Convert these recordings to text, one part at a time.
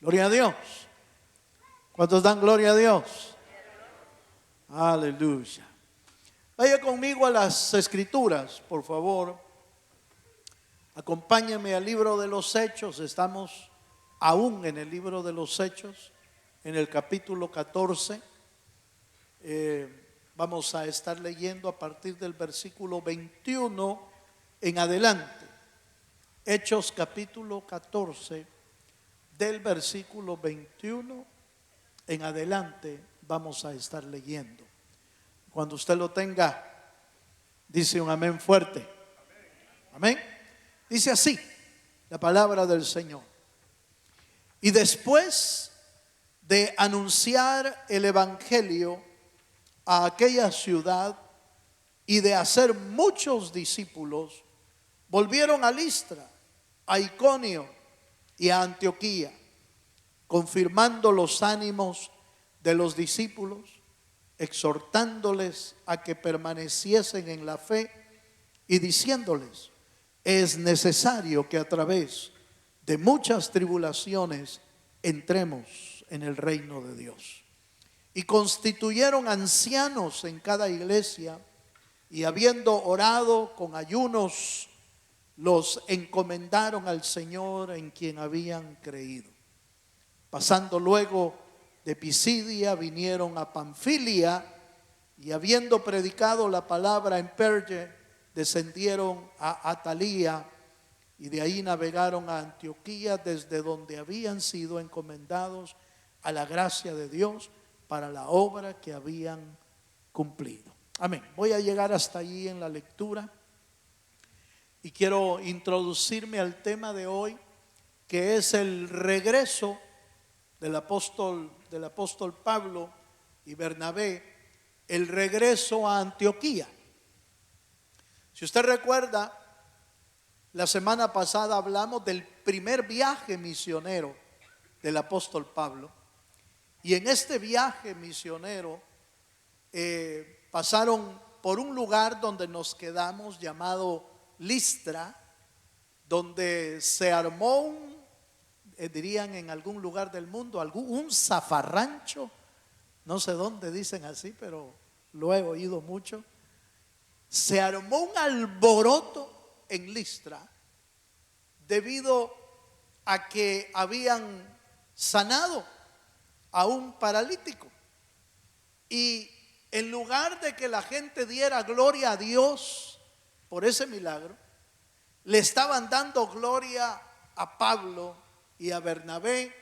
Gloria a Dios. ¿Cuántos dan gloria a Dios? Aleluya. Vaya conmigo a las Escrituras, por favor. Acompáñame al libro de los Hechos. Estamos aún en el libro de los Hechos, en el capítulo 14. Vamos a estar leyendo a partir del versículo 21 en adelante. Hechos capítulo 14, del versículo 21 en adelante vamos a estar leyendo. Cuando usted lo tenga, dice un amén fuerte. Amén. Dice así la palabra del Señor. Y después de anunciar el evangelio a aquella ciudad y de hacer muchos discípulos, volvieron a Listra, a Iconio y a Antioquía, confirmando los ánimos de los discípulos, exhortándoles a que permaneciesen en la fe y diciéndoles: es necesario que a través de muchas tribulaciones entremos en el reino de Dios. Y constituyeron ancianos en cada iglesia, y habiendo orado con ayunos, los encomendaron al Señor en quien habían creído. Pasando luego de Pisidia, vinieron a Panfilia, y habiendo predicado la palabra en Perge, descendieron a Atalía, y de ahí navegaron a Antioquía, desde donde habían sido encomendados a la gracia de Dios para la obra que habían cumplido. Amén. Voy a llegar hasta allí en la lectura y quiero introducirme al tema de hoy, que es el regreso del apóstol Pablo y Bernabé, el regreso a Antioquía. Si usted recuerda, la semana pasada hablamos del primer viaje misionero del apóstol Pablo, y en este viaje misionero pasaron por un lugar donde nos quedamos llamado Listra, donde se armó dirían en algún lugar del mundo, un zafarrancho, no sé dónde dicen así, pero lo he oído mucho. Se armó un alboroto en Listra debido a que habían sanado a un paralítico, y en lugar de que la gente diera gloria a Dios por ese milagro, le estaban dando gloria a Pablo y a Bernabé,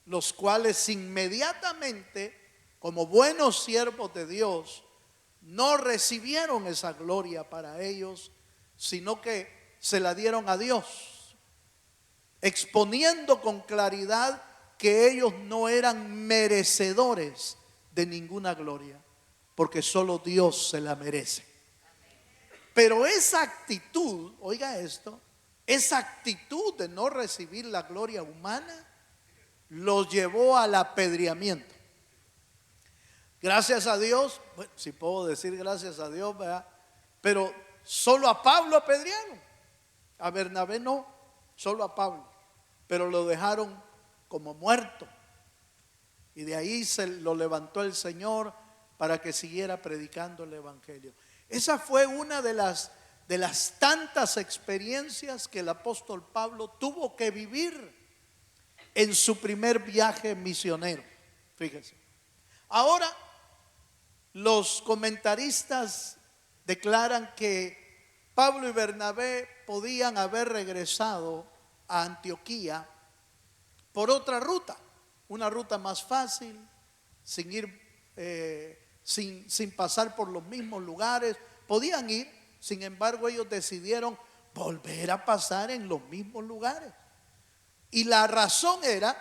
los cuales inmediatamente, como buenos siervos de Dios, no recibieron esa gloria para ellos, sino que se la dieron a Dios, exponiendo con claridad que ellos no eran merecedores de ninguna gloria, porque solo Dios se la merece. Pero esa actitud, oiga esto, esa actitud de no recibir la gloria humana los llevó al apedreamiento. Gracias a Dios, bueno, si puedo decir gracias a Dios, ¿verdad? Pero solo a Pablo apedrearon, a Bernabé no, solo a Pablo, pero lo dejaron como muerto, y de ahí se lo levantó el Señor para que siguiera predicando el evangelio. Esa fue una de las tantas experiencias que el apóstol Pablo tuvo que vivir en su primer viaje misionero. Fíjense. Ahora, los comentaristas declaran que Pablo y Bernabé podían haber regresado a Antioquía por otra ruta, una ruta más fácil, sin ir sin pasar por los mismos lugares. Podían ir, sin embargo ellos decidieron volver a pasar en los mismos lugares, y la razón era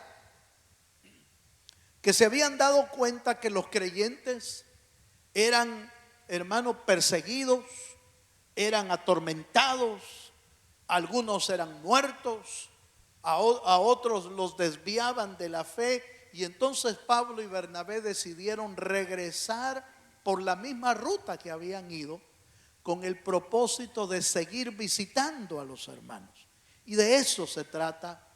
que se habían dado cuenta que los creyentes eran, hermanos, perseguidos, eran atormentados, algunos eran muertos, a otros los desviaban de la fe. Y entonces Pablo y Bernabé decidieron regresar por la misma ruta que habían ido, con el propósito de seguir visitando a los hermanos. Y de eso se trata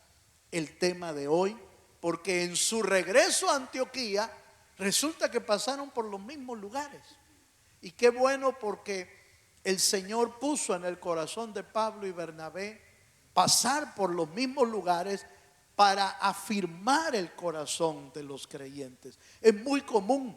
el tema de hoy, porque en su regreso a Antioquía resulta que pasaron por los mismos lugares. Y qué bueno, porque el Señor puso en el corazón de Pablo y Bernabé pasar por los mismos lugares para afirmar el corazón de los creyentes. Es muy común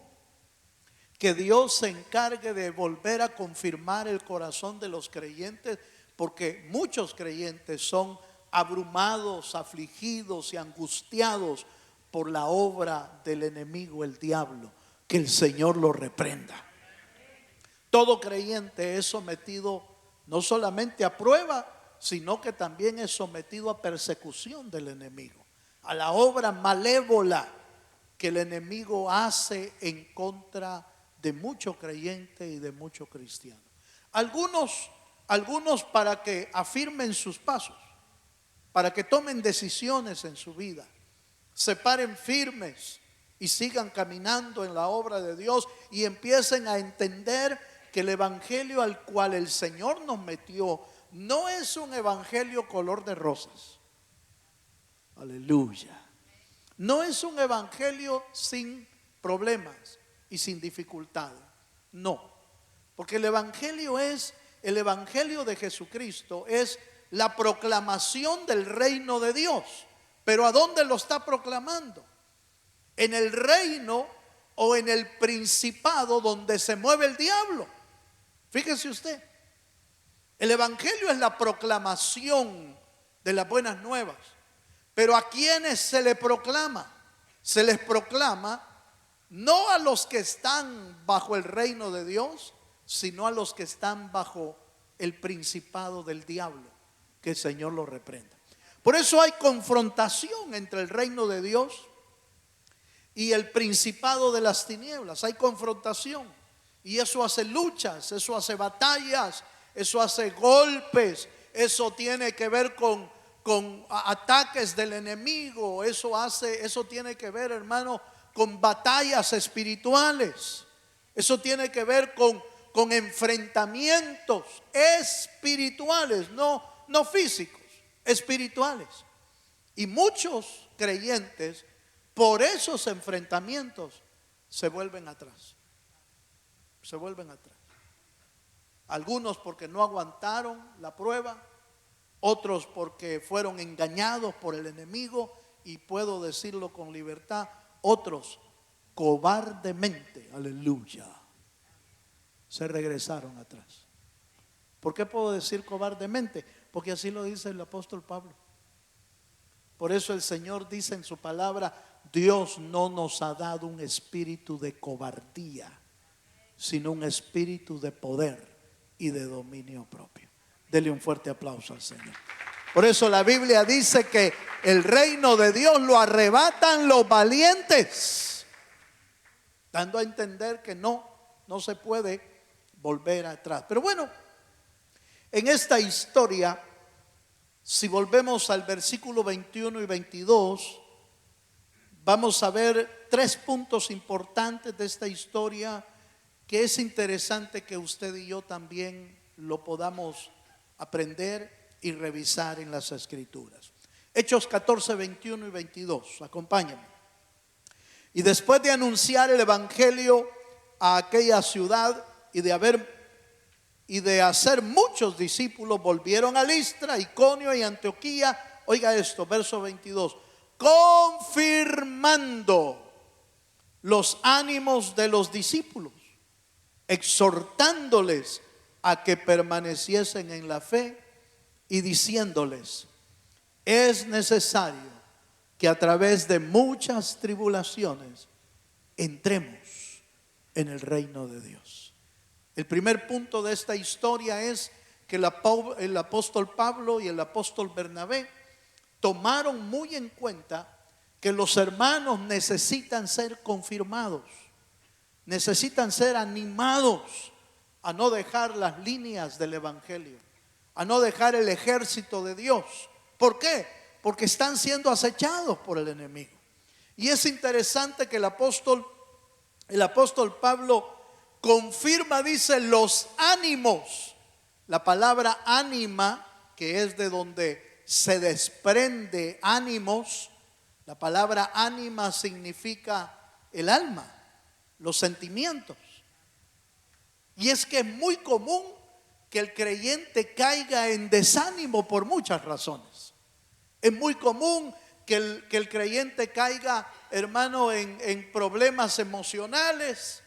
que Dios se encargue de volver a confirmar el corazón de los creyentes, porque muchos creyentes son abrumados, afligidos y angustiados por la obra del enemigo, el diablo. Que el Señor lo reprenda. Todo creyente es sometido no solamente a prueba, sino que también es sometido a persecución del enemigo, a la obra malévola que el enemigo hace en contra de mucho creyente y de mucho cristiano. Algunos para que afirmen sus pasos, para que tomen decisiones en su vida, se paren firmes y sigan caminando en la obra de Dios y empiecen a entender que el evangelio al cual el Señor nos metió no es un evangelio color de rosas. Aleluya. No es un evangelio sin problemas y sin dificultades. No, porque el evangelio de Jesucristo es la proclamación del reino de Dios. Pero ¿a dónde lo está proclamando? En el reino o en el principado donde se mueve el diablo. Fíjese usted, el evangelio es la proclamación de las buenas nuevas. Pero ¿a quiénes se le proclama? Se les proclama no a los que están bajo el reino de Dios, sino a los que están bajo el principado del diablo. Que el Señor lo reprenda. Por eso hay confrontación entre el reino de Dios y el principado de las tinieblas. Hay confrontación. Y eso hace luchas, eso hace batallas, eso hace golpes, eso tiene que ver con ataques del enemigo, eso tiene que ver, hermano, con batallas espirituales. Eso tiene que ver con enfrentamientos espirituales, no físicos, espirituales. Y muchos creyentes por esos enfrentamientos se vuelven atrás. Se vuelven atrás. Algunos porque no aguantaron la prueba, otros porque fueron engañados por el enemigo, y puedo decirlo con libertad, otros cobardemente, aleluya, se regresaron atrás. ¿Por qué puedo decir cobardemente? Porque así lo dice el apóstol Pablo. Por eso el Señor dice en su palabra: Dios no nos ha dado un espíritu de cobardía, sino un espíritu de poder y de dominio propio. Dele un fuerte aplauso al Señor. Por eso la Biblia dice que el reino de Dios lo arrebatan los valientes, dando a entender que no se puede volver atrás. Pero bueno, en esta historia, si volvemos al versículo 21 y 22, vamos a ver 3 puntos importantes de esta historia que es interesante que usted y yo también lo podamos aprender y revisar en las Escrituras. Hechos 14, 21 y 22, acompáñenme. Y después de anunciar el evangelio a aquella ciudad y de hacer muchos discípulos, volvieron a Listra, Iconio y Antioquía. Oiga esto, verso 22, confirmando los ánimos de los discípulos, exhortándoles a que permaneciesen en la fe y diciéndoles: es necesario que a través de muchas tribulaciones entremos en el reino de Dios. El primer punto de esta historia es que el apóstol Pablo y el apóstol Bernabé tomaron muy en cuenta que los hermanos necesitan ser confirmados, necesitan ser animados a no dejar las líneas del evangelio, a no dejar el ejército de Dios. ¿Por qué? Porque están siendo acechados por el enemigo. Y es interesante que el apóstol Pablo confirma, dice, los ánimos. La palabra ánima, que es de donde se desprende ánimos, La palabra ánima significa el alma, los sentimientos. Y es que es muy común que el creyente caiga en desánimo por muchas razones. Es muy común que el creyente caiga, hermano, en problemas emocionales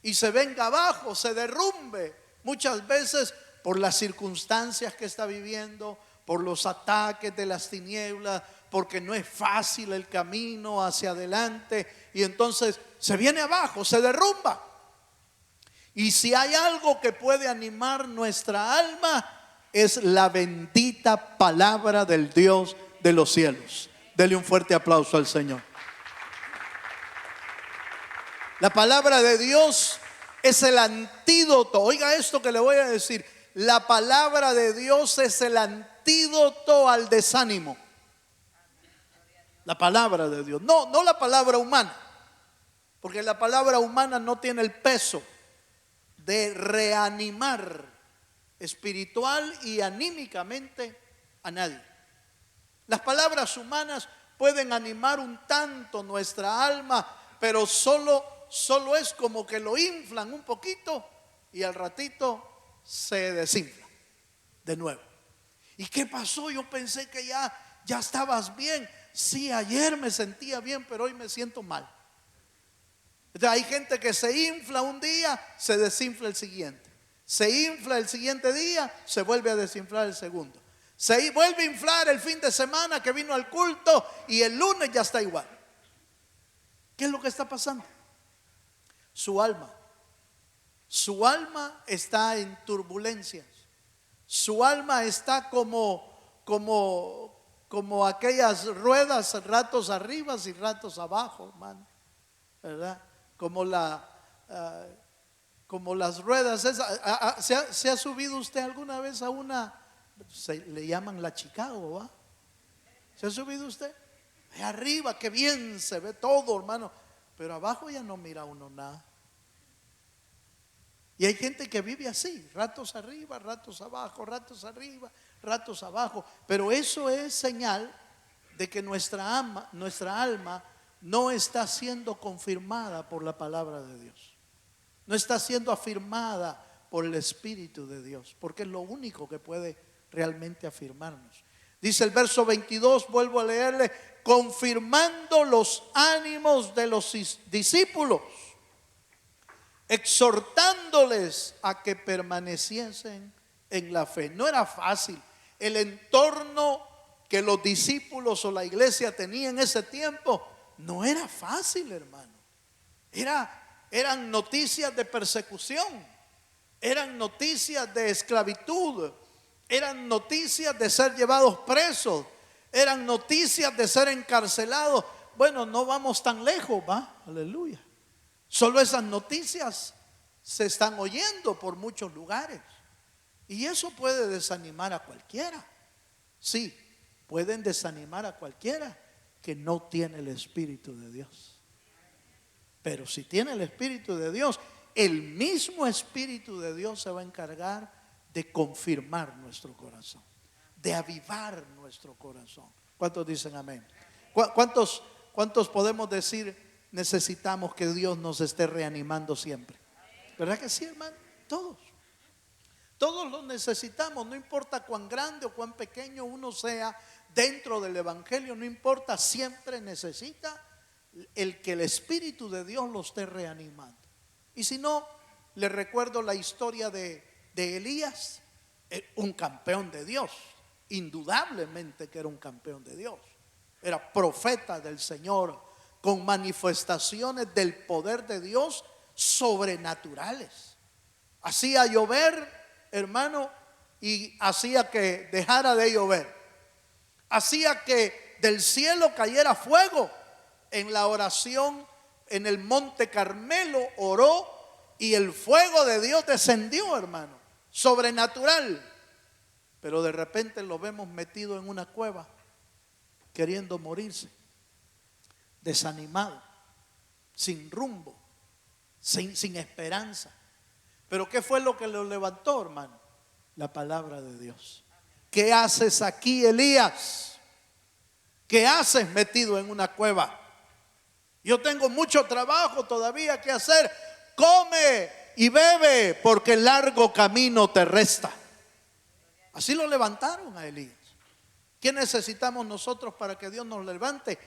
y se venga abajo, se derrumbe. Muchas veces por las circunstancias que está viviendo, por los ataques de las tinieblas, porque no es fácil el camino hacia adelante y entonces se viene abajo, se derrumba. Y si hay algo que puede animar nuestra alma, es la bendita palabra del Dios de los cielos. Dele un fuerte aplauso al Señor. La palabra de Dios es el antídoto. Oiga esto que le voy a decir. La palabra de Dios es el antídoto al desánimo. La palabra de Dios, no la palabra humana, porque la palabra humana no tiene el peso de reanimar espiritual y anímicamente a nadie. Las palabras humanas pueden animar un tanto nuestra alma, pero solo es como que lo inflan un poquito y al ratito se desinfla de nuevo. ¿Y qué pasó? Yo pensé que ya estabas bien. Sí, ayer me sentía bien, pero hoy me siento mal. Entonces, hay gente que se infla un día, se desinfla el siguiente. Se infla el siguiente día, se vuelve a desinflar el segundo. Se vuelve a inflar el fin de semana que vino al culto y el lunes ya está igual. ¿Qué es lo que está pasando? Su alma está en turbulencias. Su alma está como aquellas ruedas, ratos arriba y ratos abajo, hermano, ¿verdad? Como las ruedas esas. ¿Se ha subido usted alguna vez a una? Le llaman la Chicago, ¿va? ¿Se ha subido usted? Ahí arriba, qué bien se ve todo, hermano, pero abajo ya no mira uno nada. Y hay gente que vive así, ratos arriba, ratos abajo, ratos arriba, ratos abajo. Pero eso es señal de que nuestra alma no está siendo confirmada por la palabra de Dios. No está siendo afirmada por el Espíritu de Dios, porque es lo único que puede realmente afirmarnos. Dice el verso 22, vuelvo a leerle, confirmando los ánimos de los discípulos, exhortándoles a que permaneciesen en la fe. No era fácil. El entorno que los discípulos o la iglesia tenía en ese tiempo no era fácil, hermano. Eran noticias de persecución, eran noticias de esclavitud, eran noticias de ser llevados presos, eran noticias de ser encarcelados. Bueno, no vamos tan lejos, ¿va? Aleluya. Solo esas noticias se están oyendo por muchos lugares. Y eso puede desanimar a cualquiera. Sí, pueden desanimar a cualquiera que no tiene el Espíritu de Dios. Pero si tiene el Espíritu de Dios, el mismo Espíritu de Dios se va a encargar de confirmar nuestro corazón, de avivar nuestro corazón. ¿Cuántos dicen amén? ¿Cuántos podemos decir necesitamos que Dios nos esté reanimando siempre? ¿Verdad que sí, hermano? Todos lo necesitamos, no importa cuán grande o cuán pequeño uno sea dentro del Evangelio, no importa, siempre necesita el que el Espíritu de Dios lo esté reanimando. Y si no, le recuerdo la historia de Elías, un campeón de Dios, indudablemente que era un campeón de Dios, era profeta del Señor, con manifestaciones del poder de Dios sobrenaturales. Hacía llover, hermano, y hacía que dejara de llover. Hacía que del cielo cayera fuego. En la oración en el monte Carmelo oró y el fuego de Dios descendió, hermano, sobrenatural. Pero de repente lo vemos metido en una cueva, queriendo morirse, desanimado, sin rumbo, sin esperanza. Pero ¿qué fue lo que lo levantó, hermano? La palabra de Dios. ¿Qué haces aquí, Elías? ¿Qué haces metido en una cueva? Yo tengo mucho trabajo todavía que hacer. Come y bebe, porque el largo camino te resta. Así lo levantaron a Elías. ¿Qué necesitamos nosotros para que Dios nos levante?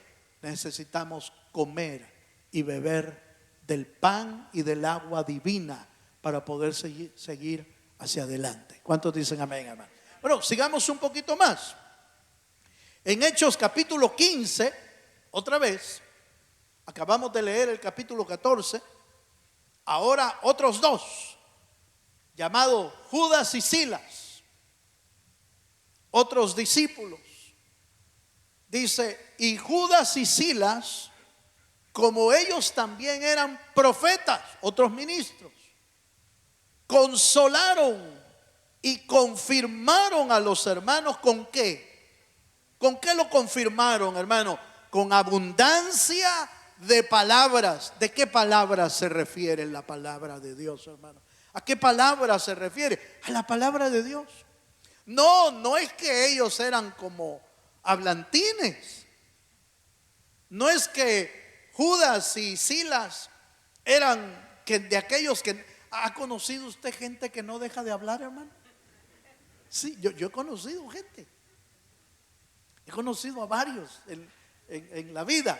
Necesitamos comer y beber del pan y del agua divina para poder seguir hacia adelante. ¿Cuántos dicen amén, hermano? Bueno, sigamos un poquito más. En Hechos capítulo 15, otra vez, acabamos de leer el capítulo 14, ahora otros dos, llamados Judas y Silas, otros discípulos. Dice, y Judas y Silas, como ellos también eran profetas, otros ministros, consolaron y confirmaron a los hermanos. ¿Con qué? ¿Con qué lo confirmaron, hermano? Con abundancia de palabras. ¿De qué palabras se refiere la palabra de Dios, hermano? ¿A qué palabra se refiere? A la palabra de Dios. No es que ellos eran como hablantines. No es que Judas y Silas eran de aquellos que... ¿Ha conocido usted gente que no deja de hablar, hermano? Sí, yo he conocido gente. He conocido a varios en la vida.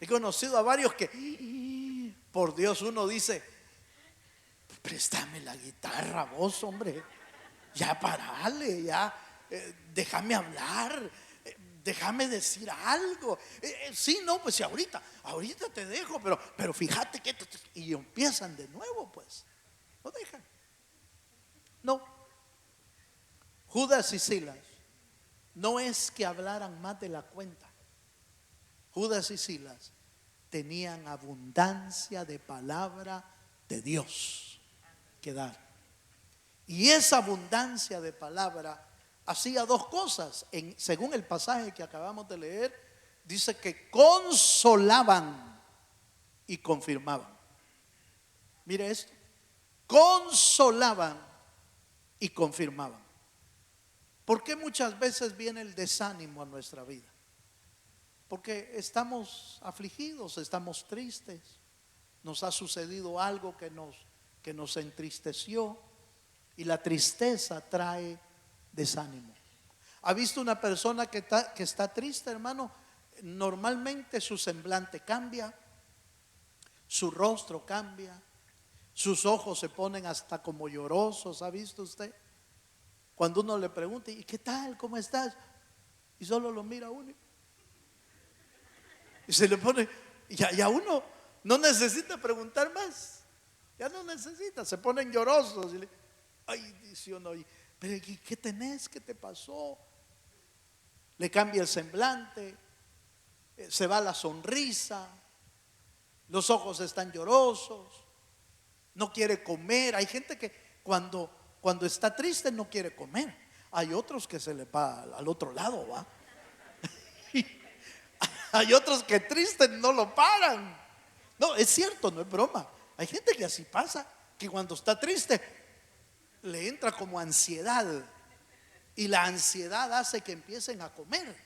He conocido a varios que, por Dios, uno dice, préstame la guitarra vos, hombre. Ya parale, ya, déjame hablar, déjame decir algo. Sí, no, pues si ahorita te dejo, pero fíjate que... Y empiezan de nuevo, pues. No dejan. No. Judas y Silas no es que hablaran más de la cuenta. Judas y Silas tenían abundancia de palabra de Dios que dar. Y esa abundancia de palabra hacía dos cosas. Según el pasaje que acabamos de leer, dice que consolaban y confirmaban. Mire esto. Consolaban y confirmaban. ¿Por qué muchas veces viene el desánimo a nuestra vida? Porque estamos afligidos, estamos tristes, nos ha sucedido algo que nos entristeció, y la tristeza trae desánimo. ¿Ha visto una persona que está triste, hermano? Normalmente su semblante cambia, su rostro cambia, sus ojos se ponen hasta como llorosos. ¿Ha visto usted? Cuando uno le pregunta, ¿y qué tal? ¿Cómo estás? Y solo lo mira uno y se le pone, ya uno no necesita preguntar más. Ya no necesita, se ponen llorosos. Ay, dice uno, pero ¿qué tenés? ¿Qué te pasó? Le cambia el semblante, se va la sonrisa, los ojos están llorosos, no quiere comer. Hay gente que cuando está triste no quiere comer. Hay otros que se le va al otro lado, ¿va? Hay otros que tristes no lo paran. No, es cierto, no es broma. Hay gente que así pasa, que cuando está triste le entra como ansiedad, y la ansiedad hace que empiecen a comer.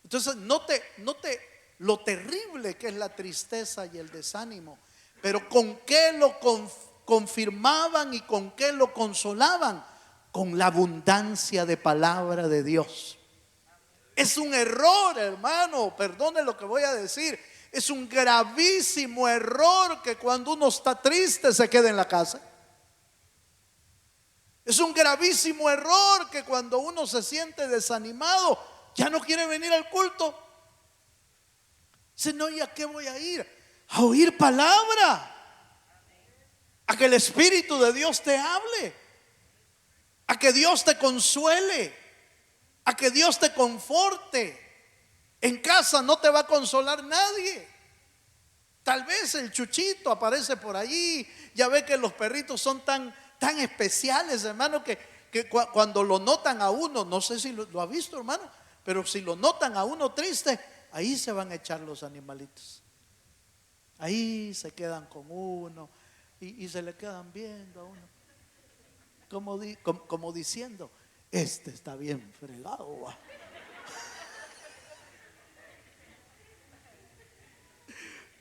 Entonces note lo terrible que es la tristeza y el desánimo. Pero ¿con qué lo confirmaban y con qué lo consolaban? Con la abundancia de palabra de Dios. Es un error, hermano, perdone lo que voy a decir. Es un gravísimo error que cuando uno está triste se quede en la casa. Es un gravísimo error que cuando uno se siente desanimado ya no quiere venir al culto. Dice, no, ¿y a qué voy a ir? A oír palabra, a que el Espíritu de Dios te hable, a que Dios te consuele, a que Dios te conforte. En casa no te va a consolar nadie. Tal vez el Chuchito aparece por allí. Ya ve que los perritos son tan especiales, hermano, que cuando lo notan a uno, no sé si lo ha visto, hermano, pero si lo notan a uno triste, ahí se van a echar los animalitos. Ahí se quedan con uno y se le quedan viendo a uno, como diciendo, este está bien fregado, ¿va?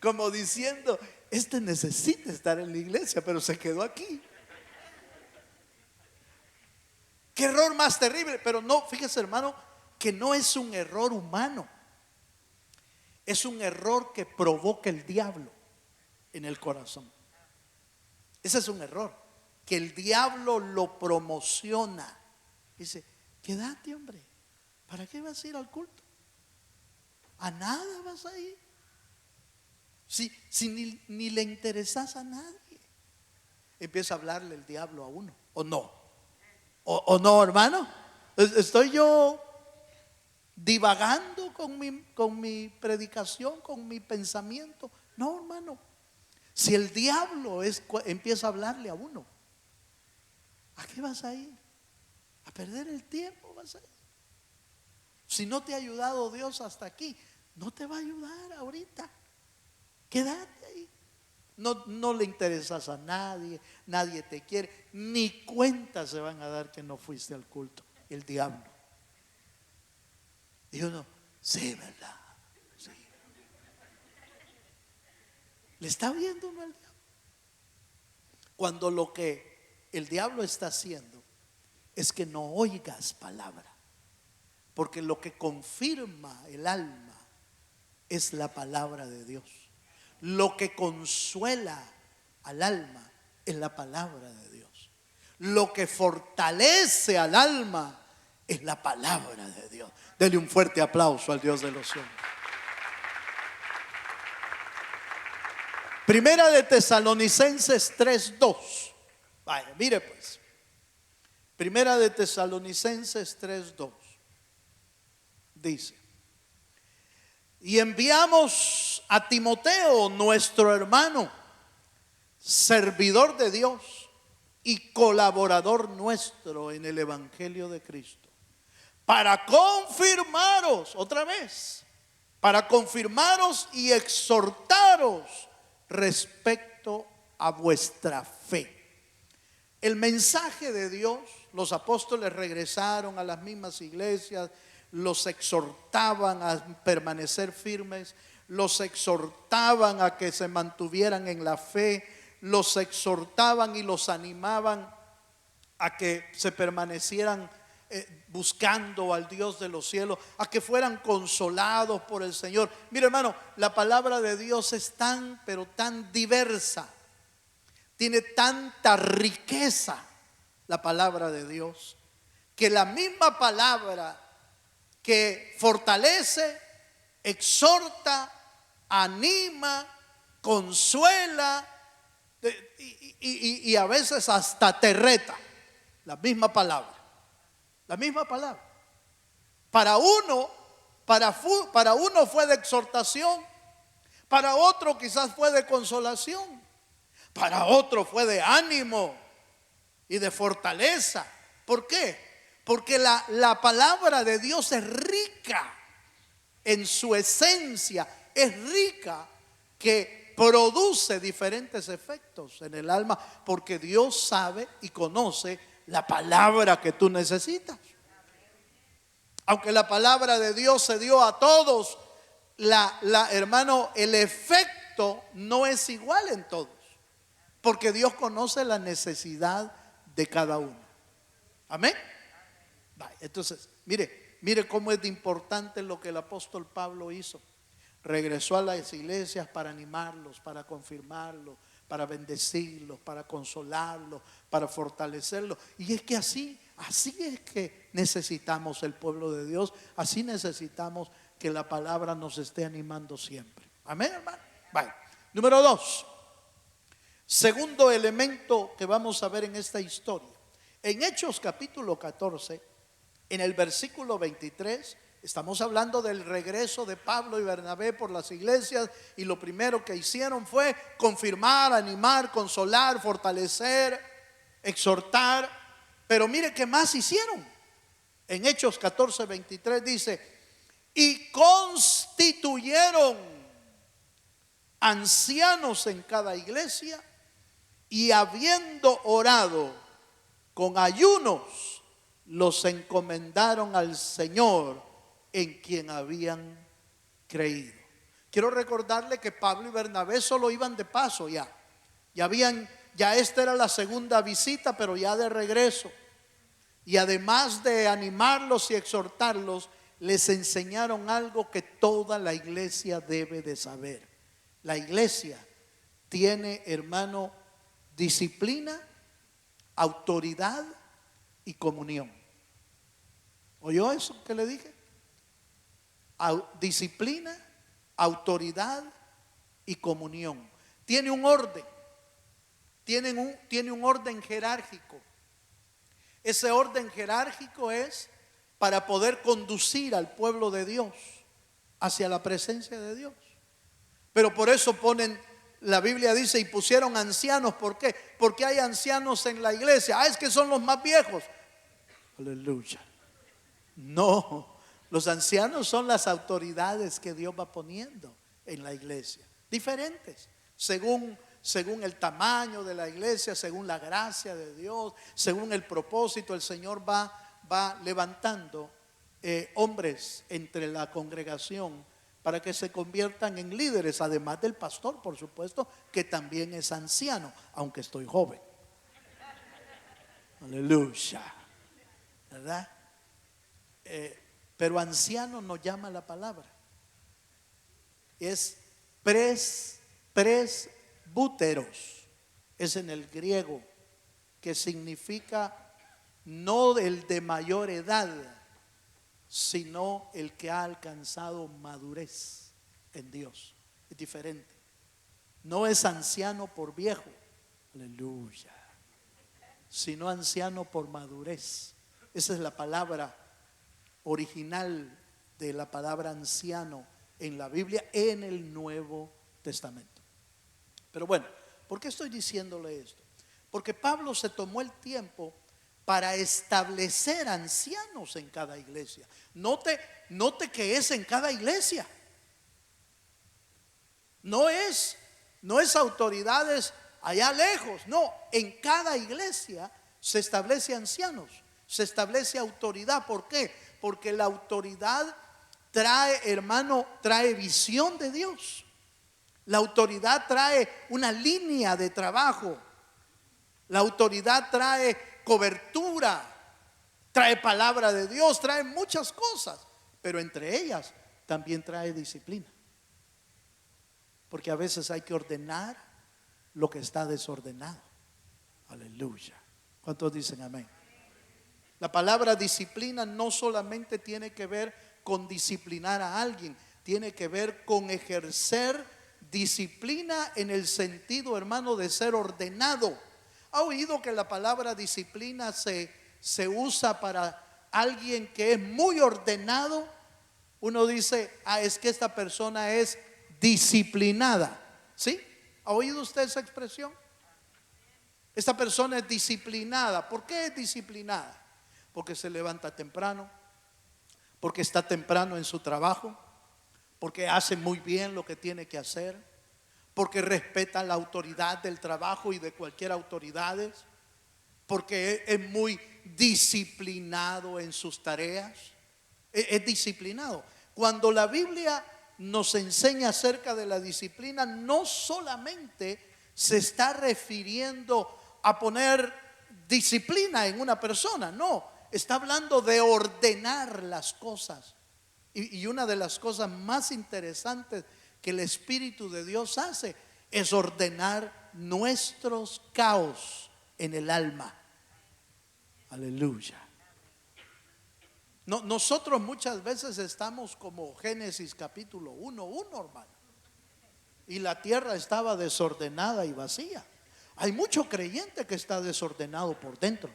como diciendo, este necesita estar en la iglesia, pero se quedó aquí. Qué error más terrible. Pero no, fíjese, hermano, que no es un error humano, es un error que provoca el diablo en el corazón. Ese es un error, que el diablo lo promociona. Dice, quédate, hombre, ¿para qué vas a ir al culto? A nada vas a ir. Si ni le interesas a nadie. Empieza a hablarle el diablo a uno, ¿o no? ¿O no, hermano? Estoy yo divagando con mi predicación, con mi pensamiento. No, hermano. Si el diablo empieza a hablarle a uno, ¿a qué vas a ir? ¿A perder el tiempo vas a ir? Si no te ha ayudado Dios hasta aquí, no te va a ayudar ahorita. Quédate ahí. No le interesas a nadie, nadie te quiere, ni cuenta se van a dar que no fuiste al culto. El diablo. Y uno, sí, ¿verdad? Sí. ¿Le está viendo uno al diablo? Cuando lo que el diablo está haciendo es que no oigas palabra, porque lo que confirma el alma es la palabra de Dios. Lo que consuela al alma es la palabra de Dios. Lo que fortalece al alma es la palabra de Dios. Dele un fuerte aplauso al Dios de los cielos. Primera de Tesalonicenses 3:2. Vaya, mire pues. Primera de Tesalonicenses 3:2. Dice: y enviamos a Timoteo, nuestro hermano, servidor de Dios y colaborador nuestro en el Evangelio de Cristo, para confirmaros, otra vez, para confirmaros y exhortaros respecto a vuestra fe. El mensaje de Dios, los apóstoles regresaron a las mismas iglesias, los exhortaban a permanecer firmes, los exhortaban a que se mantuvieran en la fe, los exhortaban y los animaban a que se permanecieran buscando al Dios de los cielos, a que fueran consolados por el Señor. Mire, hermano, la palabra de Dios es tan, pero tan diversa, tiene tanta riqueza la palabra de Dios, que la misma palabra que fortalece, exhorta, anima, consuela y a veces hasta te reta. La misma palabra. La misma palabra. Para uno fue de exhortación, para otro quizás fue de consolación, para otro fue de ánimo y de fortaleza. ¿Por qué? Porque la palabra de Dios es rica en su esencia, es rica, que produce diferentes efectos en el alma, porque Dios sabe y conoce la palabra que tú necesitas. Aunque la palabra de Dios se dio a todos, hermano, el efecto no es igual en todos, porque Dios conoce la necesidad de cada uno. Amén. Entonces, mire cómo es de importante lo que el apóstol Pablo hizo. Regresó a las iglesias para animarlos, para confirmarlos, para bendecirlos, para consolarlos, para fortalecerlos. Y es que así es que necesitamos el pueblo de Dios. Así necesitamos que la palabra nos esté animando siempre. Amén, hermano. Número 2. Segundo elemento que vamos a ver en esta historia. En Hechos capítulo 14, en el versículo 23, estamos hablando del regreso de Pablo y Bernabé por las iglesias, y lo primero que hicieron fue confirmar, animar, consolar, fortalecer, exhortar. Pero mire qué más hicieron. En Hechos 14, 23 dice: y constituyeron ancianos en cada iglesia, y habiendo orado con ayunos, los encomendaron al Señor en quien habían creído. quiero recordarle que Pablo y Bernabé solo iban de paso ya. Ya esta era la segunda visita, pero ya de regreso. Y además de animarlos y exhortarlos, les enseñaron algo que toda la iglesia debe de saber. La iglesia tiene, hermano, disciplina, autoridad y comunión. ¿Oyó eso que le dije? Disciplina, autoridad y comunión. Tiene un orden. Tiene un orden jerárquico. Ese orden jerárquico es para poder conducir al pueblo de Dios hacia la presencia de Dios. Pero por eso ponen, la Biblia dice, y pusieron ancianos. ¿Por qué? Porque hay ancianos en la iglesia. Es que son los más viejos. Aleluya. No, los ancianos son las autoridades que Dios va poniendo en la iglesia, diferentes, según el tamaño de la iglesia, según la gracia de Dios, según el propósito. El Señor va levantando hombres entre la congregación para que se conviertan en líderes, además del pastor, por supuesto, que también es anciano, aunque estoy joven. Aleluya, ¿verdad? Pero anciano nos llama la palabra. Es presbúteros. Es en el griego, que significa no el de mayor edad, sino el que ha alcanzado madurez en Dios. Es diferente. No es anciano por viejo, aleluya, sino anciano por madurez. Esa es la palabra original de la palabra anciano en la Biblia, en el Nuevo Testamento. Pero bueno, ¿por qué estoy diciéndole esto? Porque Pablo se tomó el tiempo para establecer ancianos en cada iglesia. Note que es en cada iglesia. No es autoridades allá lejos. No, en cada iglesia se establece ancianos, se establece autoridad. ¿Por qué? Porque la autoridad trae, hermano, trae visión de Dios. La autoridad trae una línea de trabajo. La autoridad trae cobertura, trae palabra de Dios, trae muchas cosas, pero entre ellas también trae disciplina. Porque a veces hay que ordenar lo que está desordenado. Aleluya. ¿Cuántos dicen amén? La palabra disciplina no solamente tiene que ver con disciplinar a alguien, tiene que ver con ejercer disciplina en el sentido, hermano, de ser ordenado. ¿Ha oído que la palabra disciplina se usa para alguien que es muy ordenado? Uno dice, es que esta persona es disciplinada. ¿Sí? ¿Ha oído usted esa expresión? Esta persona es disciplinada. ¿Por qué es disciplinada? Porque se levanta temprano, porque está temprano en su trabajo, porque hace muy bien lo que tiene que hacer, porque respeta la autoridad del trabajo y de cualquier autoridad, porque es muy disciplinado en sus tareas. Es disciplinado. Cuando la Biblia nos enseña acerca de la disciplina, no solamente se está refiriendo a poner disciplina en una persona, no, está hablando de ordenar las cosas. Y una de las cosas más interesantes que el Espíritu de Dios hace es ordenar nuestros caos en el alma. Aleluya. Nosotros muchas veces estamos como Génesis capítulo 1:1, hermano. Y la tierra estaba desordenada y vacía. Hay mucho creyente que está desordenado por dentro.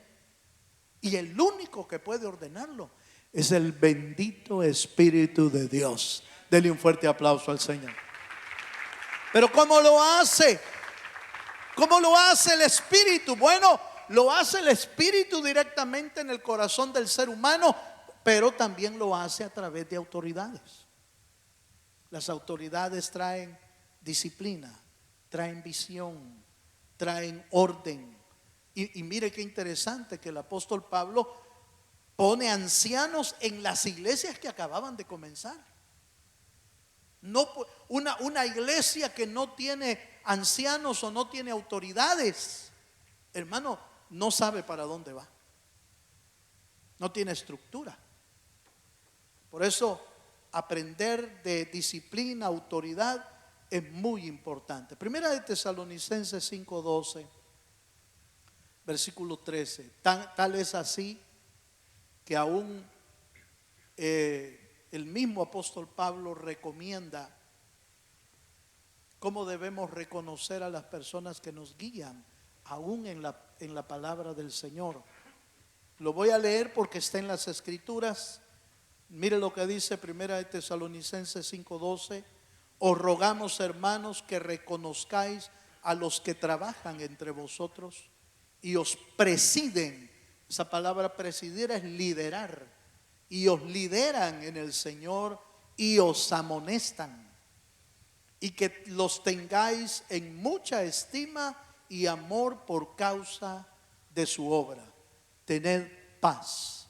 Y el único que puede ordenarlo es el bendito Espíritu de Dios. Dele un fuerte aplauso al Señor. Pero ¿cómo lo hace? ¿Cómo lo hace el Espíritu? Bueno, lo hace el Espíritu directamente en el corazón del ser humano, pero también lo hace a través de autoridades. Las autoridades traen disciplina, traen visión, traen orden. Y mire qué interesante que el apóstol Pablo pone ancianos en las iglesias que acababan de comenzar. No, una iglesia que no tiene ancianos o no tiene autoridades, hermano, no sabe para dónde va. No tiene estructura. Por eso aprender de disciplina, autoridad es muy importante. Primera de Tesalonicenses 5:12, versículo 13. Tal es así que aún el mismo apóstol Pablo recomienda cómo debemos reconocer a las personas que nos guían, aún en la palabra del Señor. Lo voy a leer porque está en las Escrituras. Mire lo que dice Primera de Tesalonicenses 5:12. Os rogamos, hermanos, que reconozcáis a los que trabajan entre vosotros y os presiden. Esa palabra presidir es liderar. Y os lideran en el Señor y os amonestan. Y que los tengáis en mucha estima y amor por causa de su obra. Tened paz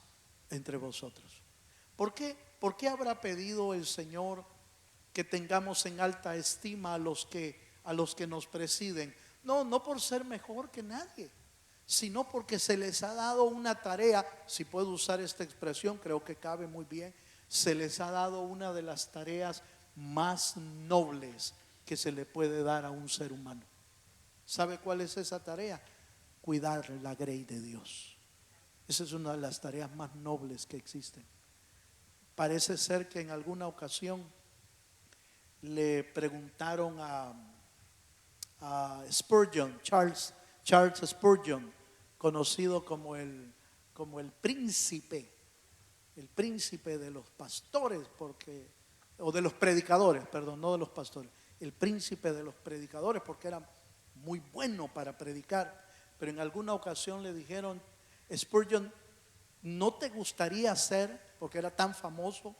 entre vosotros. ¿Por qué? ¿Por qué habrá pedido el Señor que tengamos en alta estima a los que nos presiden? No por ser mejor que nadie, sino porque se les ha dado una tarea. Si puedo usar esta expresión, creo que cabe muy bien. Se les ha dado una de las tareas más nobles que se le puede dar a un ser humano. ¿Sabe cuál es esa tarea? Cuidar la grey de Dios. Esa es una de las tareas más nobles que existen. Parece ser que en alguna ocasión le preguntaron a Spurgeon, Charles Spurgeon, conocido como el príncipe de los pastores, o de los predicadores, perdón, no de los pastores, el príncipe de los predicadores, porque era muy bueno para predicar. Pero en alguna ocasión le dijeron: Spurgeon, ¿no te gustaría ser, porque era tan famoso,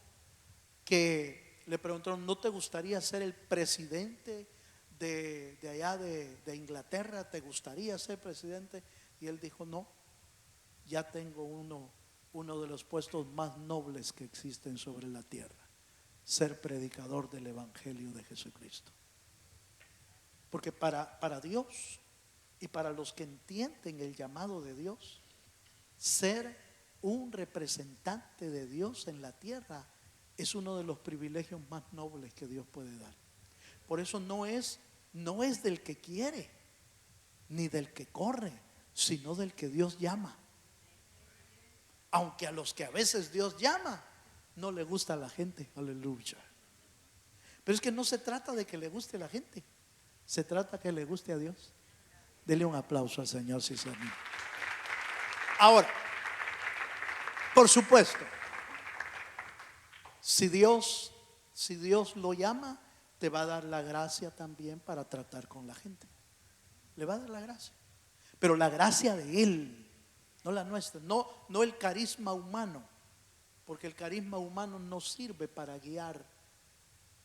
que le preguntaron, ¿no te gustaría ser el presidente de allá de Inglaterra? ¿Te gustaría ser presidente? Y él dijo: no, ya tengo uno de los puestos más nobles que existen sobre la tierra: ser predicador del Evangelio de Jesucristo. Porque para Dios y para los que entienden el llamado de Dios, ser un representante de Dios en la tierra es uno de los privilegios más nobles que Dios puede dar. Por eso no es del que quiere ni del que corre, sino del que Dios llama. Aunque a los que a veces Dios llama no le gusta a la gente, aleluya. Pero es que no se trata de que le guste a la gente, se trata que le guste a Dios. Dele un aplauso al Señor si se anima. Ahora, por supuesto, si Dios lo llama, te va a dar la gracia también para tratar con la gente. Le va a dar la gracia, pero la gracia de Él, no la nuestra, no el carisma humano, porque el carisma humano no sirve para guiar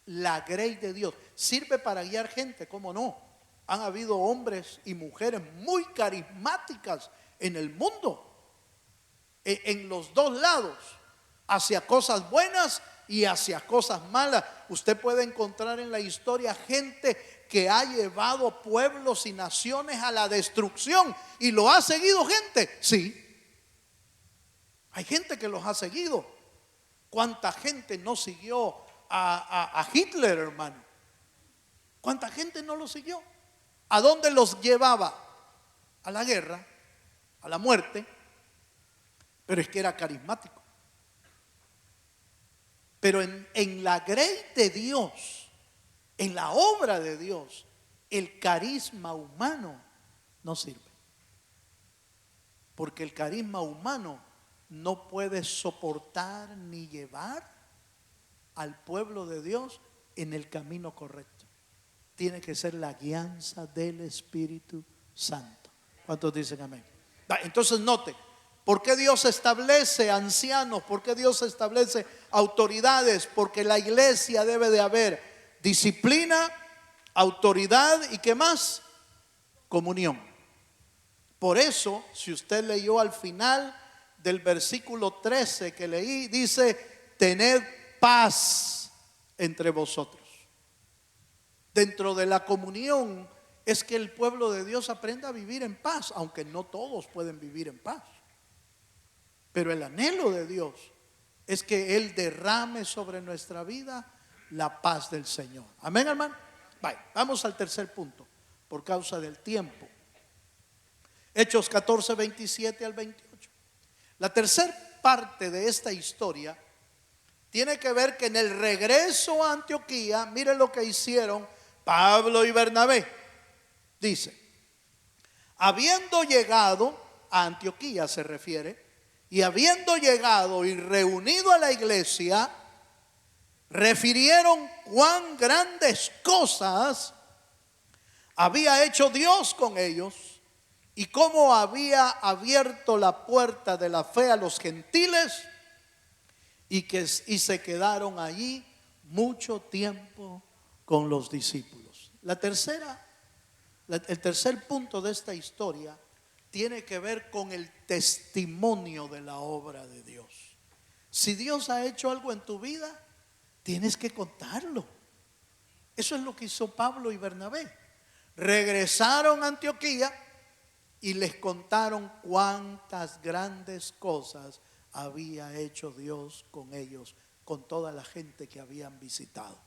la grey de Dios. Sirve para guiar gente, ¿cómo no? Han habido hombres y mujeres muy carismáticas en el mundo, en los dos lados, hacia cosas buenas y hacia cosas malas. Usted puede encontrar en la historia gente que ha llevado pueblos y naciones a la destrucción, y lo ha seguido gente. Sí, hay gente que los ha seguido. ¿Cuánta gente no siguió a Hitler, hermano? ¿Cuánta gente no lo siguió? ¿A dónde los llevaba? A la guerra, a la muerte. Pero es que era carismático. Pero en la grey de Dios, en la obra de Dios, el carisma humano no sirve. Porque el carisma humano no puede soportar ni llevar al pueblo de Dios en el camino correcto. Tiene que ser la guianza del Espíritu Santo. ¿Cuántos dicen amén? Entonces note, ¿por qué Dios establece ancianos? ¿Por qué Dios establece autoridades? Porque la iglesia debe de haber disciplina, autoridad y ¿qué más? Comunión. Por eso, si usted leyó al final del versículo 13 que leí, dice: tened paz entre vosotros. dentro de la comunión es que el pueblo de Dios aprenda a vivir en paz, aunque no todos pueden vivir en paz. Pero el anhelo de Dios es que Él derrame sobre nuestra vida la paz del Señor. Amén, hermano. Vamos al tercer punto, por causa del tiempo. Hechos 14, 27 al 28. La tercera parte de esta historia tiene que ver que en el regreso a Antioquía, miren lo que hicieron Pablo y Bernabé. Dice, habiendo llegado a Antioquía se refiere, y habiendo llegado y reunido a la iglesia, refirieron cuán grandes cosas había hecho Dios con ellos y cómo había abierto la puerta de la fe a los gentiles y se quedaron allí mucho tiempo con los discípulos. El tercer punto de esta historia tiene que ver con el testimonio de la obra de Dios. Si Dios ha hecho algo en tu vida, tienes que contarlo. Eso es lo que hizo Pablo y Bernabé. Regresaron a Antioquía y les contaron cuántas grandes cosas había hecho Dios con ellos, con toda la gente que habían visitado.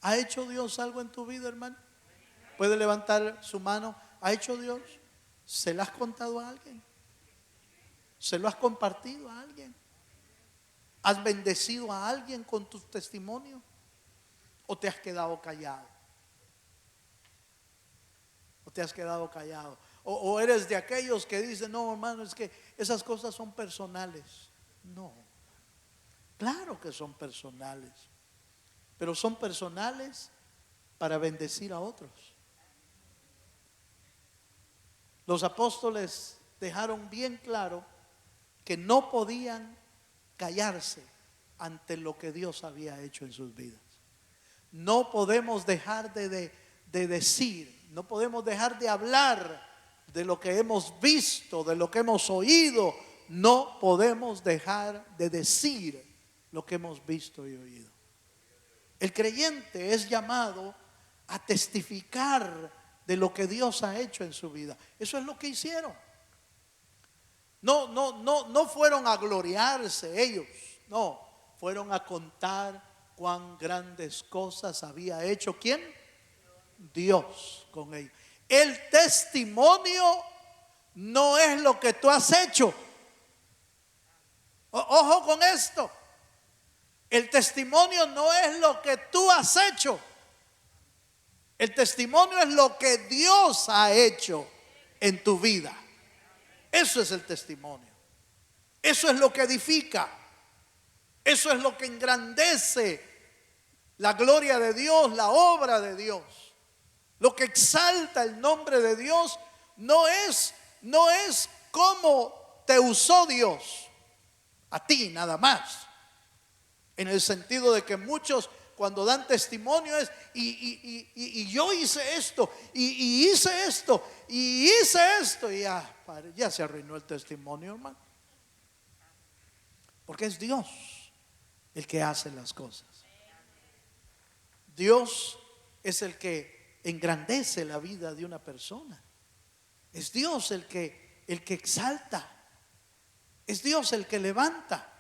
¿Ha hecho Dios algo en tu vida, hermano? ¿Puede levantar su mano? ¿Ha hecho Dios? ¿Se lo has contado a alguien? ¿Se lo has compartido a alguien? ¿Has bendecido a alguien con tus testimonios? ¿O te has quedado callado? ¿O te has quedado callado? ¿O eres de aquellos que dicen, no, hermano, es que esas cosas son personales? No, claro que son personales, pero son personales para bendecir a otros. Los apóstoles dejaron bien claro que no podían callarse ante lo que Dios había hecho en sus vidas. No podemos dejar de decir, no podemos dejar de hablar de lo que hemos visto, de lo que hemos oído. No podemos dejar de decir lo que hemos visto y oído. El creyente es llamado a testificar de lo que Dios ha hecho en su vida. Eso es lo que hicieron. No fueron a gloriarse ellos, no, fueron a contar cuán grandes cosas había hecho ¿quién? Dios con ellos. El testimonio no es lo que tú has hecho. Ojo con esto. El testimonio no es lo que tú has hecho. El testimonio es lo que Dios ha hecho en tu vida. Eso es el testimonio. Eso es lo que edifica. Eso es lo que engrandece la gloria de Dios, la obra de Dios. Lo que exalta el nombre de Dios no es cómo te usó Dios a ti nada más. En el sentido de que muchos cuando dan testimonio es y yo hice esto y hice esto y hice esto y ya se arruinó el testimonio, hermano. Porque es Dios el que hace las cosas. Dios es el que engrandece la vida de una persona. Es Dios el que exalta. Es Dios el que levanta.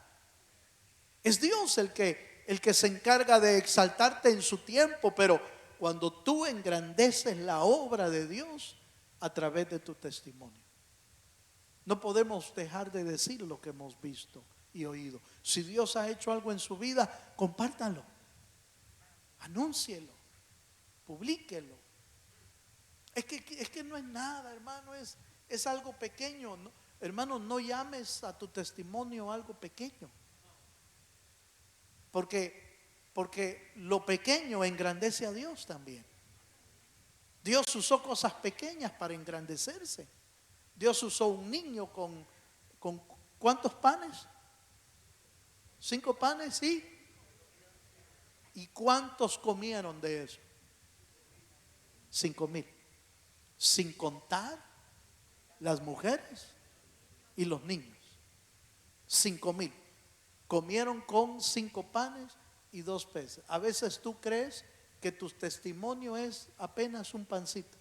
Es Dios el que se encarga de exaltarte en su tiempo, pero cuando tú engrandeces la obra de Dios a través de tu testimonio. No podemos dejar de decir lo que hemos visto y oído. Si Dios ha hecho algo en su vida, compártanlo, anúncielo, publíquelo. Es que no es nada, hermano, es algo pequeño, ¿no? Hermano, no llames a tu testimonio algo pequeño. Porque lo pequeño engrandece a Dios también. Dios usó cosas pequeñas para engrandecerse. Dios usó un niño con ¿cuántos panes? 5 panes, sí. ¿Y cuántos comieron de eso? 5,000. Sin contar las mujeres y los niños. 5,000. Comieron con 5 panes y 2 peces. A veces tú crees que tu testimonio es apenas un pancito,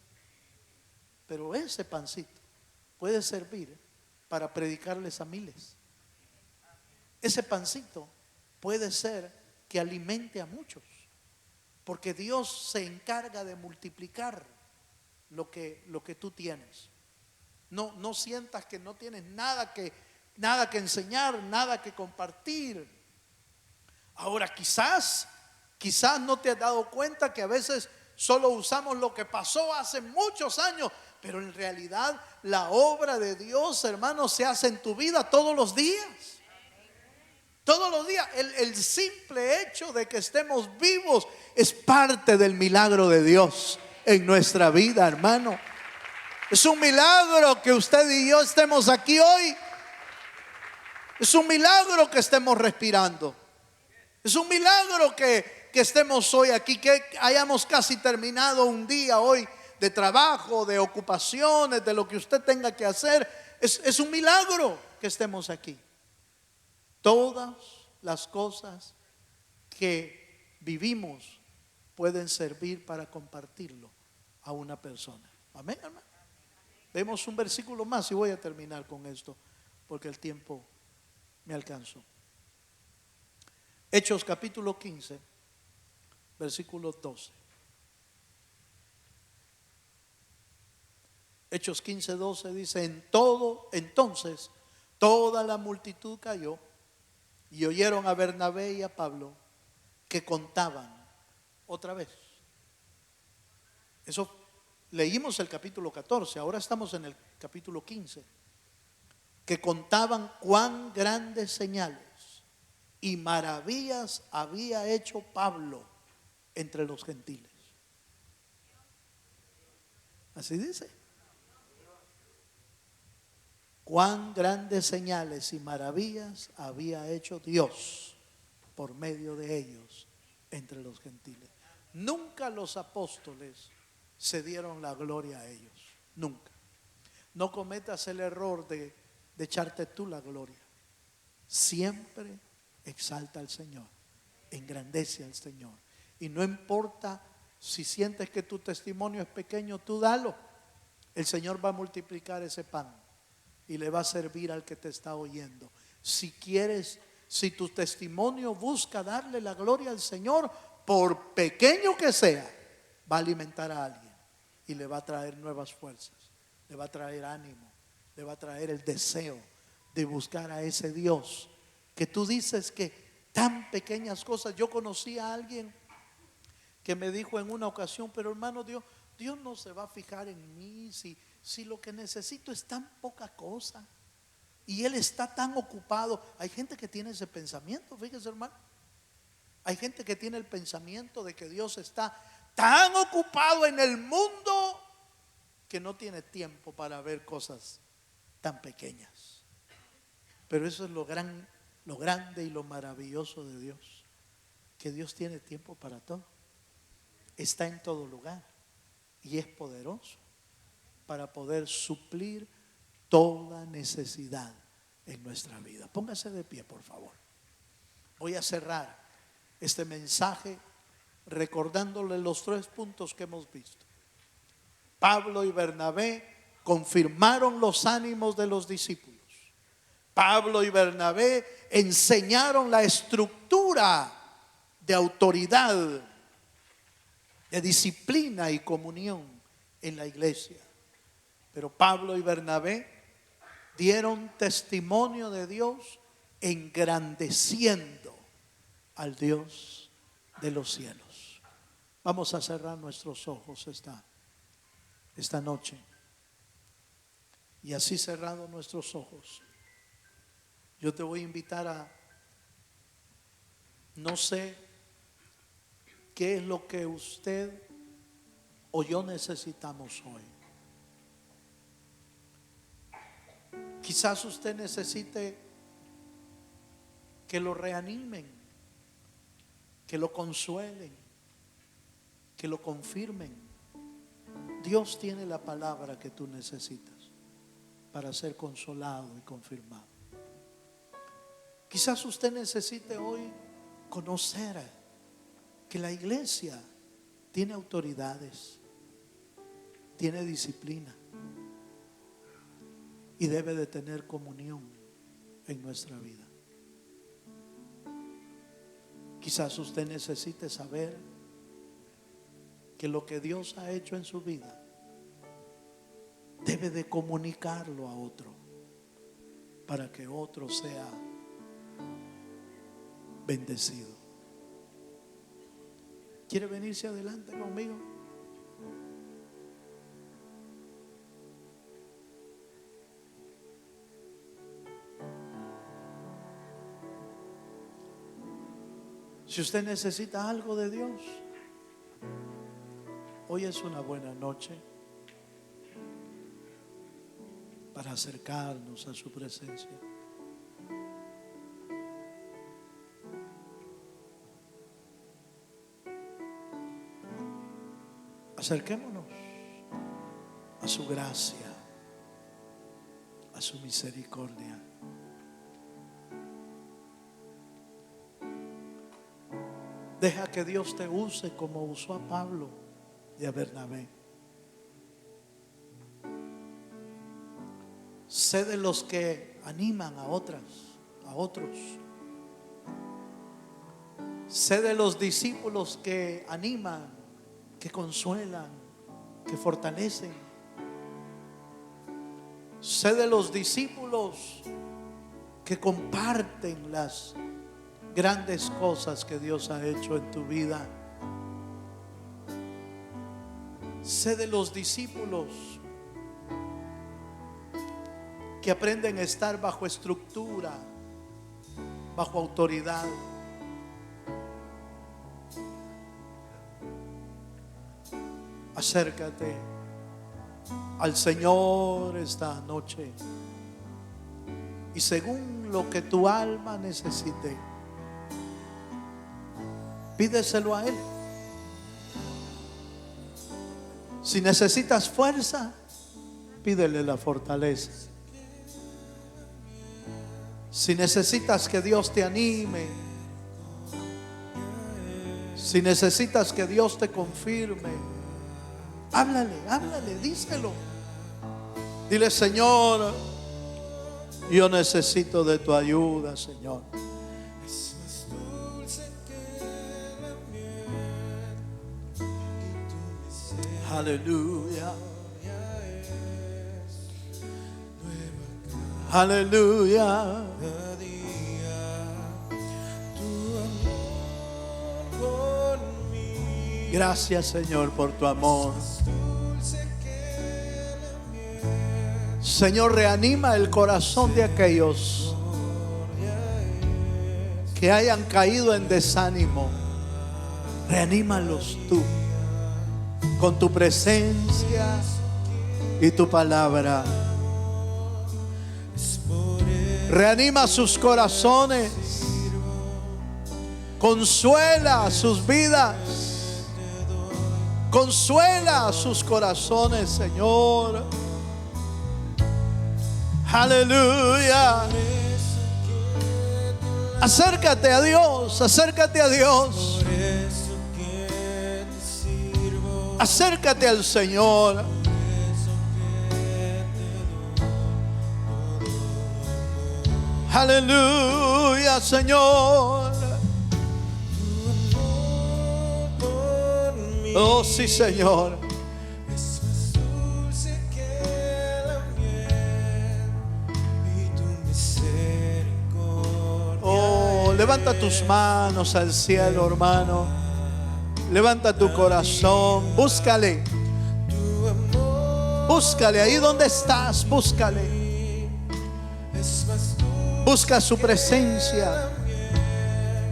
pero ese pancito puede servir para predicarles a miles. Ese pancito puede ser que alimente a muchos, porque Dios se encarga de multiplicar lo que tú tienes. No sientas que no tienes nada que enseñar, nada que compartir. Ahora quizás no te has dado cuenta que a veces solo usamos lo que pasó hace muchos años, pero en realidad la obra de Dios, hermano, se hace en tu vida todos los días. Todos los días. El simple hecho de que estemos vivos es parte del milagro de Dios en nuestra vida, hermano. Es un milagro que usted y yo estemos aquí hoy. Es un milagro que estemos respirando. Es un milagro que estemos hoy aquí, que hayamos casi terminado un día hoy de trabajo, de ocupaciones, de lo que usted tenga que hacer. Es un milagro que estemos aquí. Todas las cosas que vivimos pueden servir para compartirlo a una persona. Amén, hermano. Vemos un versículo más y voy a terminar con esto porque el tiempo me alcanzó. Hechos capítulo 15, versículo 12. Hechos 15, 12 dice: entonces toda la multitud cayó y oyeron a Bernabé y a Pablo que contaban otra vez. Eso leímos el capítulo 14, ahora estamos en el capítulo 15. Que contaban cuán grandes señales y maravillas había hecho Pablo entre los gentiles. Así dice. Cuán grandes señales y maravillas había hecho Dios por medio de ellos entre los gentiles. Nunca los apóstoles se dieron la gloria a ellos. Nunca. No cometas el error de echarte tú la gloria. Siempre exalta al Señor, engrandece al Señor. Y no importa si sientes que tu testimonio es pequeño, tú dalo. El Señor va a multiplicar ese pan y le va a servir al que te está oyendo. Si quieres, si tu testimonio busca darle la gloria al Señor, por pequeño que sea, va a alimentar a alguien y le va a traer nuevas fuerzas, le va a traer ánimo, le va a traer el deseo de buscar a ese Dios que tú dices que tan pequeñas cosas. Yo conocí a alguien que me dijo en una ocasión: pero hermano, Dios no se va a fijar en mí si lo que necesito es tan poca cosa y Él está tan ocupado. Hay gente que tiene ese pensamiento, fíjese, hermano. Hay gente que tiene el pensamiento de que Dios está tan ocupado en el mundo que no tiene tiempo para ver cosas tan pequeñas. Pero eso es lo grande y lo maravilloso de Dios, que Dios tiene tiempo para todo, está en todo lugar y es poderoso para poder suplir toda necesidad en nuestra vida. Póngase de pie, por favor. Voy a cerrar este mensaje recordándole los 3 puntos que hemos visto. Pablo y Bernabé confirmaron los ánimos de los discípulos. Pablo y Bernabé enseñaron la estructura de autoridad, de disciplina y comunión en la iglesia. Pero Pablo y Bernabé dieron testimonio de Dios engrandeciendo al Dios de los cielos. Vamos a cerrar nuestros ojos esta noche. Y así cerrando nuestros ojos, yo te voy a invitar a, no sé qué es lo que usted o yo necesitamos hoy. Quizás usted necesite que lo reanimen, que lo consuelen, que lo confirmen. Dios tiene la palabra que tú necesitas para ser consolado y confirmado. Quizás usted necesite hoy conocer que la iglesia tiene autoridades, tiene disciplina y debe de tener comunión en nuestra vida. Quizás usted necesite saber que lo que Dios ha hecho en su vida debe de comunicarlo a otro para que otro sea bendecido. ¿Quiere venirse adelante conmigo? Si usted necesita algo de Dios, hoy es una buena noche para acercarnos a su presencia. Acerquémonos a su gracia, a su misericordia. Deja que Dios te use como usó a Pablo y a Bernabé. Sé de los que animan a otros. Sé de los discípulos que animan, que consuelan, que fortalecen. Sé de los discípulos que comparten las grandes cosas que Dios ha hecho en tu vida. Sé de los discípulos que aprenden a estar bajo estructura, bajo autoridad. Acércate al Señor esta noche y según lo que tu alma necesite, pídeselo a Él. Si necesitas fuerza, pídele la fortaleza. Si necesitas que Dios te anime, si necesitas que Dios te confirme, háblale, díselo. Dile: Señor, yo necesito de tu ayuda, Señor. Aleluya. Aleluya. Gracias, Señor, por tu amor. Señor, reanima el corazón de aquellos que hayan caído en desánimo. Reanímalos tú con tu presencia y tu palabra. Reanima sus corazones, consuela sus vidas, consuela sus corazones, Señor. Aleluya. Acércate a Dios, acércate a Dios. Acércate al Señor. Aleluya, Señor. Oh, sí, Señor. Oh, levanta tus manos al cielo, hermano. Levanta tu corazón. Búscale. Búscale ahí donde estás. Búscale. Busca su presencia.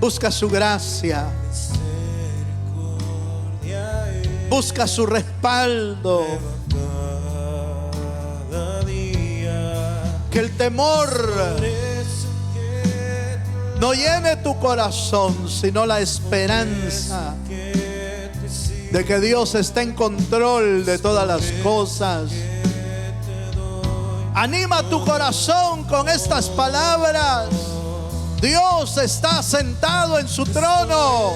Busca su gracia. Busca su respaldo. Que el temor no llene tu corazón, sino la esperanza de que Dios está en control de todas las cosas. Anima tu corazón con estas palabras. Dios está sentado en su trono.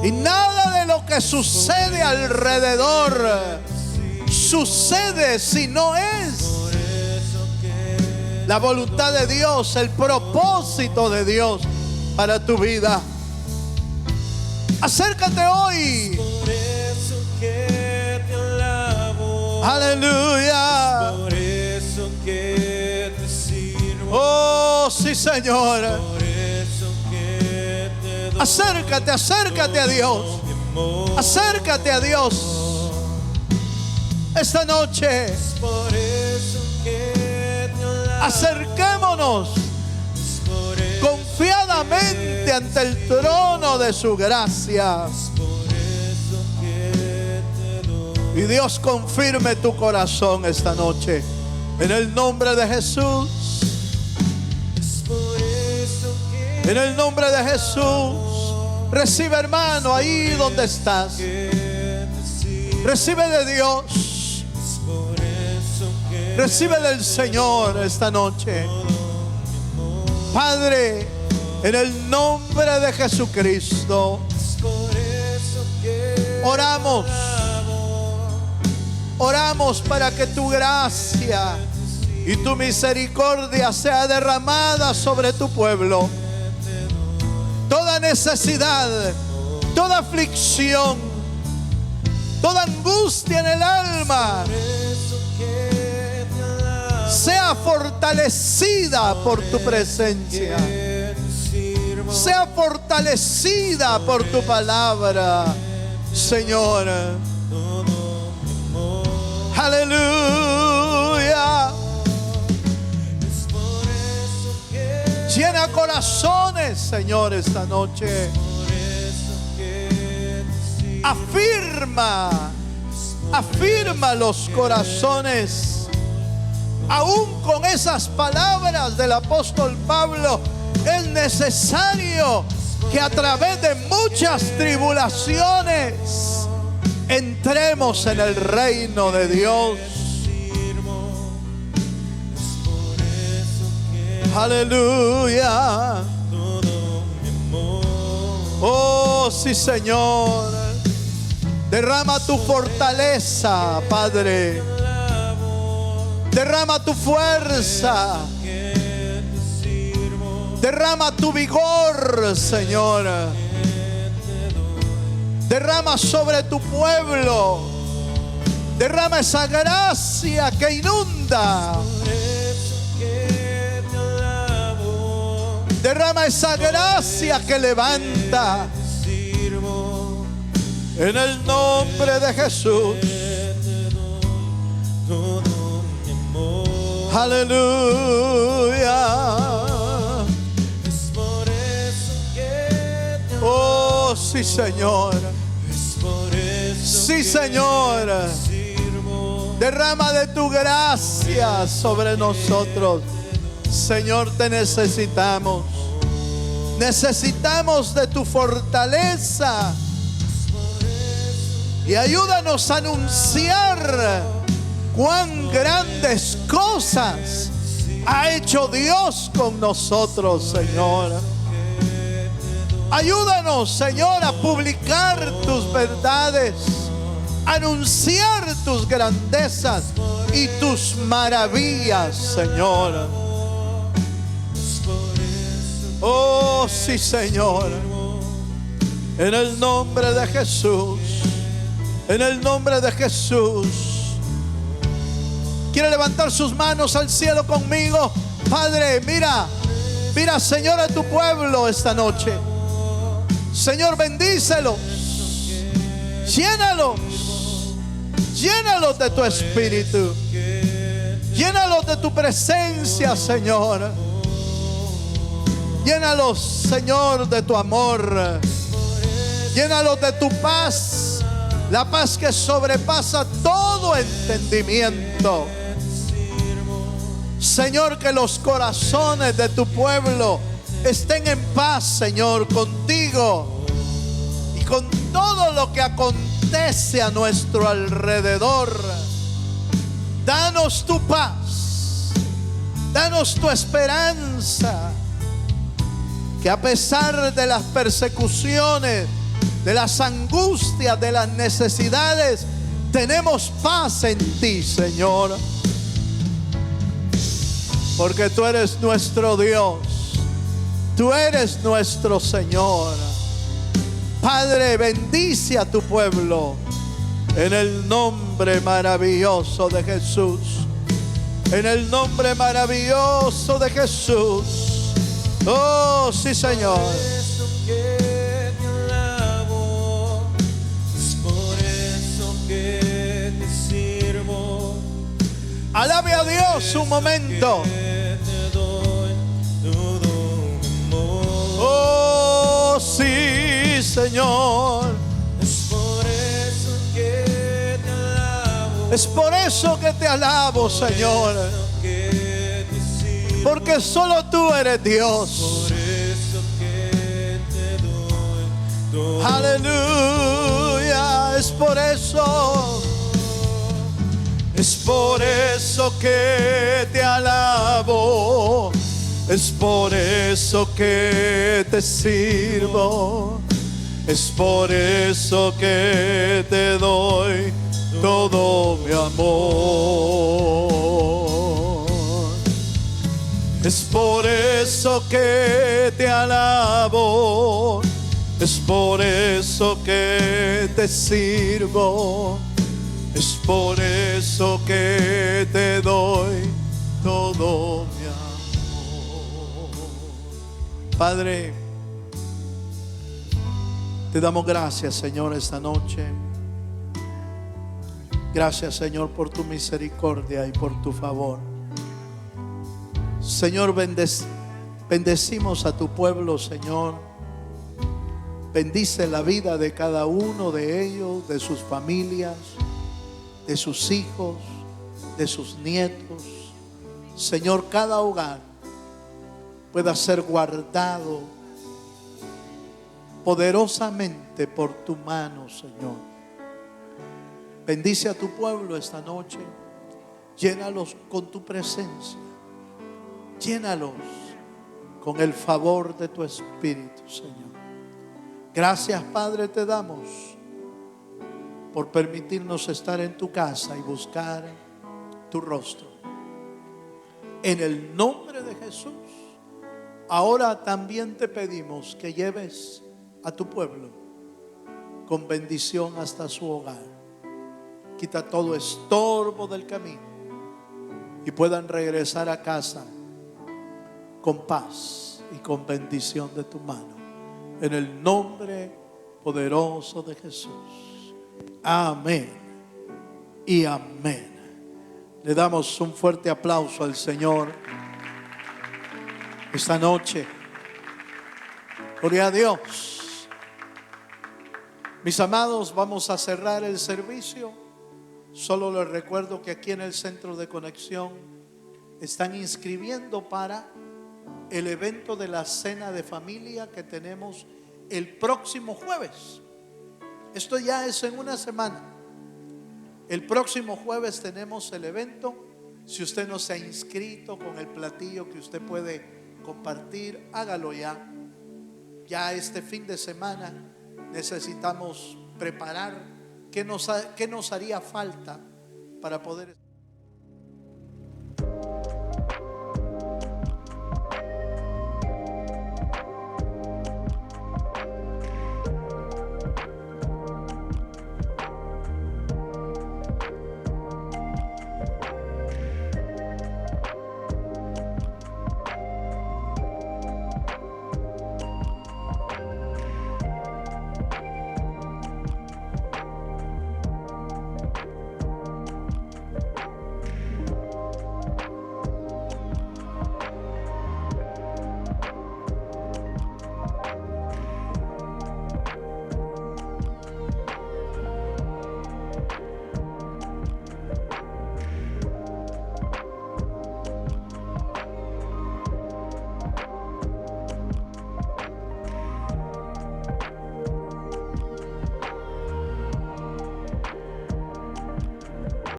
Y nada de lo que sucede alrededor sucede si no es la voluntad de Dios, el propósito de Dios para tu vida. Acércate hoy. Por eso que te alabo. Aleluya. Por eso que te sirvo. Oh, sí, Señor. Por eso que te doy Acércate, acércate a Dios. mi amor. Acércate a Dios esta noche. Por eso que te alabo. Acerquémonos Por eso, confiadamente ante el trono de su gracia. por eso que te doy. Y Dios confirme tu corazón esta noche. En el nombre de Jesús. Por eso que En el nombre de Jesús. Recibe, hermano, ahí donde estás. te sirvo. Recibe de Dios. Por eso que Recibe del Señor esta noche. Padre, en el nombre de Jesucristo, por eso que oramos. Oramos para que tu gracia y tu misericordia sea derramada sobre tu pueblo. Toda necesidad, toda aflicción, toda angustia en el alma sea fortalecida por tu presencia. Sea fortalecida por tu palabra, Señor. Aleluya. Llena corazones, Señor, esta noche. Afirma los corazones. Aún con esas palabras del apóstol Pablo, es necesario que a través de muchas tribulaciones entremos en el reino de Dios. Aleluya. Oh, sí, Señor. Derrama tu fortaleza, Padre. Derrama tu fuerza. Derrama tu vigor, Señor. Derrama sobre tu pueblo. Derrama esa gracia que inunda. Derrama esa gracia que levanta. En el nombre de Jesús. Aleluya. Oh, sí, Señor. Sí, Señor. Derrama de tu gracia sobre nosotros. Señor, te necesitamos. Necesitamos de tu fortaleza. Y ayúdanos a anunciar cuán grandes cosas ha hecho Dios con nosotros, Señor. Ayúdanos, Señor, a publicar tus verdades, a anunciar tus grandezas y tus maravillas, Señor. Oh, sí, Señor. En el nombre de Jesús. En el nombre de Jesús. ¿Quiere levantar sus manos al cielo conmigo? Padre, mira, Señor, a tu pueblo esta noche. Señor, bendícelos. Llénalos de tu espíritu. Llénalos de tu presencia, Señor. Llénalos, Señor, de tu amor. Llénalos de tu paz. La paz que sobrepasa todo entendimiento. Señor, que los corazones de tu pueblo estén en paz, Señor, contigo y con todo lo que acontece a nuestro alrededor. Danos tu paz. Danos tu esperanza. Que a pesar de las persecuciones, de las angustias, de las necesidades, tenemos paz en ti, Señor. Porque tú eres nuestro Dios, tú eres nuestro Señor. Padre, bendice a tu pueblo en el nombre maravilloso de Jesús. En el nombre maravilloso de Jesús. Oh, sí, Señor. Por eso que te alabo, es por eso que te sirvo. Alabe a Dios un momento. Que te doy todo mi amor. Oh, sí, Señor. Es por eso que te alabo. Es por eso que te alabo, Señor. Que te sirvo. Porque solo tú eres Dios. Por eso que te doy todo. Aleluya. Es por eso. Es por eso que te alabo. Es por eso que te sirvo. Es por eso que te doy todo mi amor. Es por eso que te alabo. Es por eso que te sirvo. Es por eso que te doy todo mi amor. Padre, te damos gracias, Señor, esta noche. Gracias, Señor, por tu misericordia y por tu favor. Señor, bendecimos a tu pueblo, Señor. Bendice la vida de cada uno de ellos, de sus familias, de sus hijos, de sus nietos. Señor, cada hogar pueda ser guardado poderosamente por tu mano, Señor. Bendice a tu pueblo esta noche. Llénalos con tu presencia. Llénalos con el favor de tu Espíritu, Señor. Gracias, Padre, te damos por permitirnos estar en tu casa y buscar tu rostro. En el nombre de Jesús, ahora también te pedimos que lleves a tu pueblo con bendición hasta su hogar. Quita todo estorbo del camino y puedan regresar a casa con paz y con bendición de tu mano. En el nombre poderoso de Jesús. Amén y amén. Le damos un fuerte aplauso al Señor esta noche. Gloria a Dios. Mis amados, vamos a cerrar el servicio. Solo les recuerdo que aquí en el centro de conexión están inscribiendo para el evento de la cena de familia que tenemos el próximo jueves. Esto ya es en una semana. El próximo jueves tenemos el evento. Si usted no se ha inscrito con el platillo que usted puede compartir, hágalo ya. Ya este fin de semana necesitamos preparar qué nos haría falta para poder